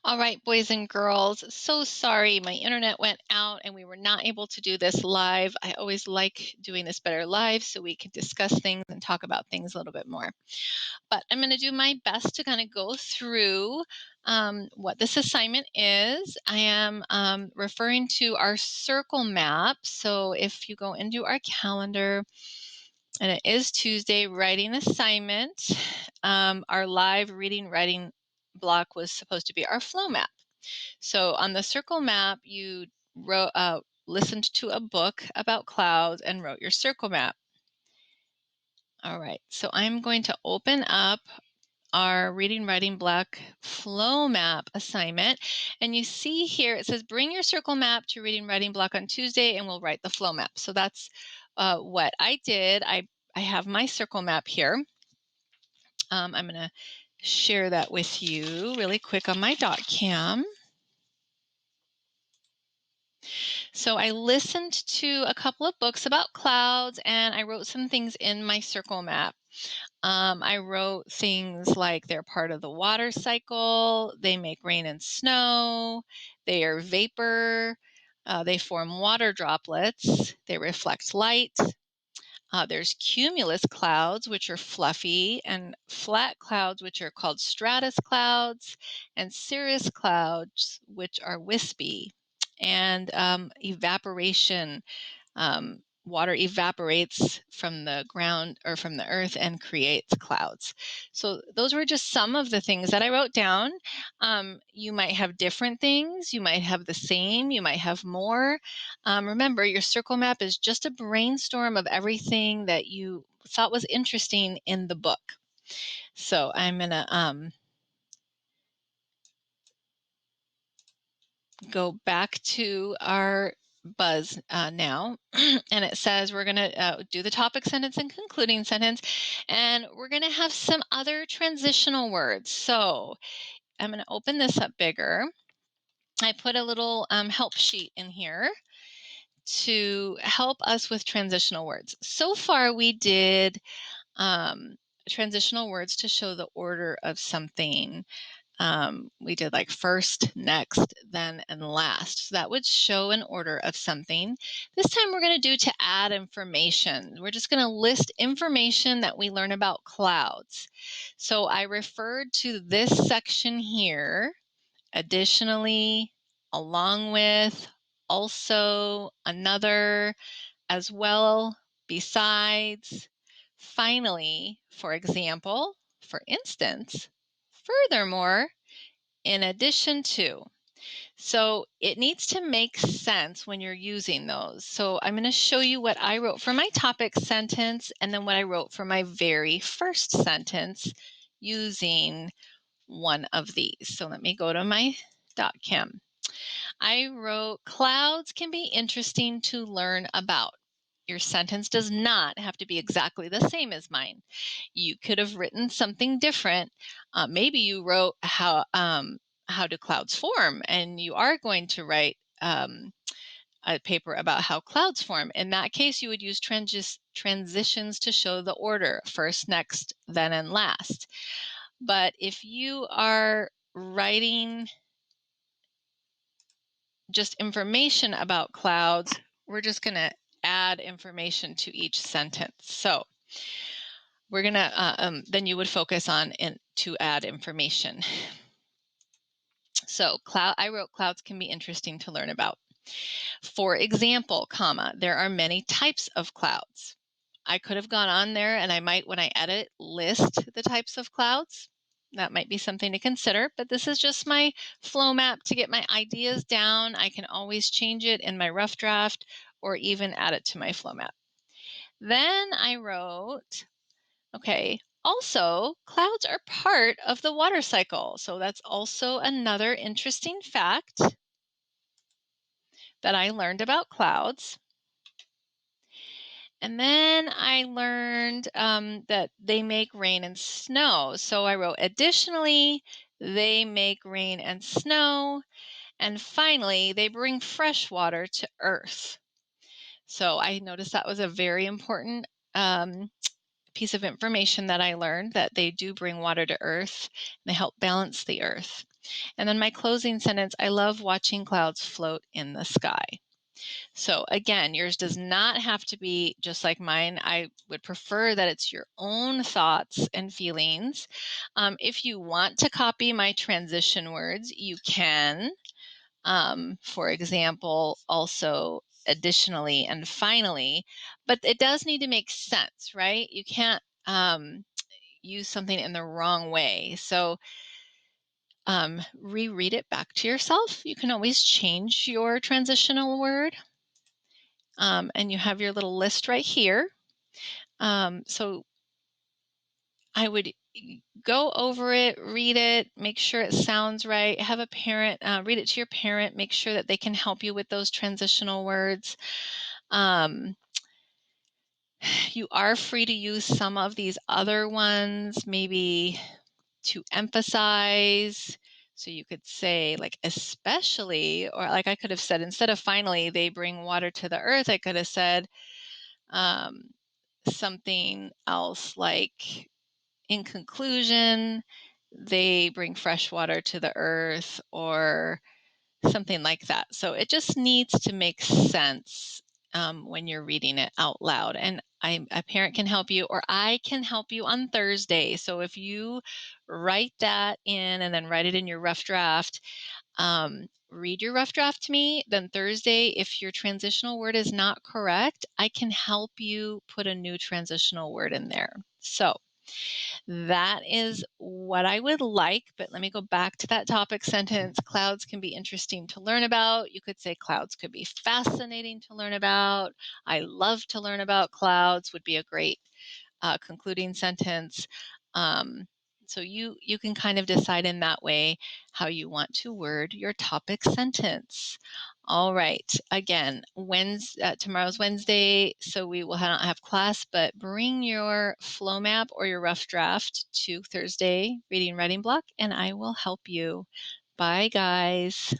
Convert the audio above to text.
All right, boys and girls, so sorry my internet went out and we were not able to do this live. I always like doing this better live so we can discuss things and talk about things a little bit more. But I'm going to do my best to kind of go through what this assignment is. I am referring to our circle map. So if you go into our calendar, and it is Tuesday, writing assignment, our live reading writing block was supposed to be our flow map. So on the circle map, you listened to a book about clouds and wrote your circle map. All right, so I'm going to open up our reading writing block flow map assignment. And you see here, it says, bring your circle map to reading writing block on Tuesday and we'll write the flow map. So that's what I did. I have my circle map here. I'm going to share that with you really quick on my .cam. So I listened to a couple of books about clouds and I wrote some things in my circle map. I wrote things like they're part of the water cycle, they make rain and snow, they are vapor, they form water droplets, they reflect light. There's cumulus clouds, which are fluffy, and flat clouds, which are called stratus clouds, and cirrus clouds, which are wispy. And evaporation, water evaporates from the ground or from the earth and creates clouds. So those were just some of the things that I wrote down. You might have different things, you might have the same, you might have more. Remember, your circle map is just a brainstorm of everything that you thought was interesting in the book. So I'm going to go back to our buzz now, and it says we're going to do the topic sentence and concluding sentence, and we're going to have some other transitional words. So I'm going to open this up bigger. I put a little help sheet in here to help us with transitional words. So far we did transitional words to show the order of something. We did like first, next, then, and last. So that would show an order of something. This time we're going to do to add information. We're just going to list information that we learn about clouds. So I referred to this section here, additionally, along with, also, another, as well, besides, finally, for example, for instance, furthermore, in addition to. So it needs to make sense when you're using those. So I'm going to show you what I wrote for my topic sentence and then what I wrote for my very first sentence using one of these. So let me go to my .cam. I wrote, clouds can be interesting to learn about. Your sentence does not have to be exactly the same as mine. You could have written something different. Maybe you wrote how do clouds form, and you are going to write a paper about how clouds form. In that case, you would use transitions to show the order, first, next, then, and last. But if you are writing just information about clouds, we're just going to add information to each sentence. So we're going to, then you would focus on to add information. So I wrote clouds can be interesting to learn about. For example, comma, there are many types of clouds. I could have gone on there and I might, when I edit, list the types of clouds. That might be something to consider, but this is just my flow map to get my ideas down. I can always change it in my rough draft or even add it to my flow map. Then I wrote, okay, also, clouds are part of the water cycle. So that's also another interesting fact that I learned about clouds. And then I learned that they make rain and snow. So I wrote, additionally, they make rain and snow. And finally, they bring fresh water to Earth. So I noticed that was a very important piece of information that I learned, that they do bring water to Earth and they help balance the Earth. And then my closing sentence, I love watching clouds float in the sky. So again, yours does not have to be just like mine. I would prefer that it's your own thoughts and feelings. If you want to copy my transition words, you can. For example, also additionally and finally, but it does need to make sense, right? You can't use something in the wrong way. So reread it back to yourself. You can always change your transitional word. And you have your little list right here. So I would go over it, read it, make sure it sounds right. Have a parent, read it to your parent, make sure that they can help you with those transitional words. You are free to use some of these other ones, maybe to emphasize. So you could say like especially, or like I could have said, instead of finally, they bring water to the earth, I could have said um, something else like in conclusion, they bring fresh water to the earth, or something like that. So it just needs to make sense when you're reading it out loud. And a parent can help you, or I can help you on Thursday. So if you write that in and then write it in your rough draft, read your rough draft to me. Then Thursday, if your transitional word is not correct, I can help you put a new transitional word in there. So that is what I would like, but let me go back to that topic sentence. Clouds can be interesting to learn about. You could say clouds could be fascinating to learn about. I love to learn about clouds would be a great concluding sentence. So you can kind of decide in that way how you want to word your topic sentence. All right. Again, tomorrow's Wednesday, so we will not have class, but bring your flow map or your rough draft to Thursday reading writing block, and I will help you. Bye, guys.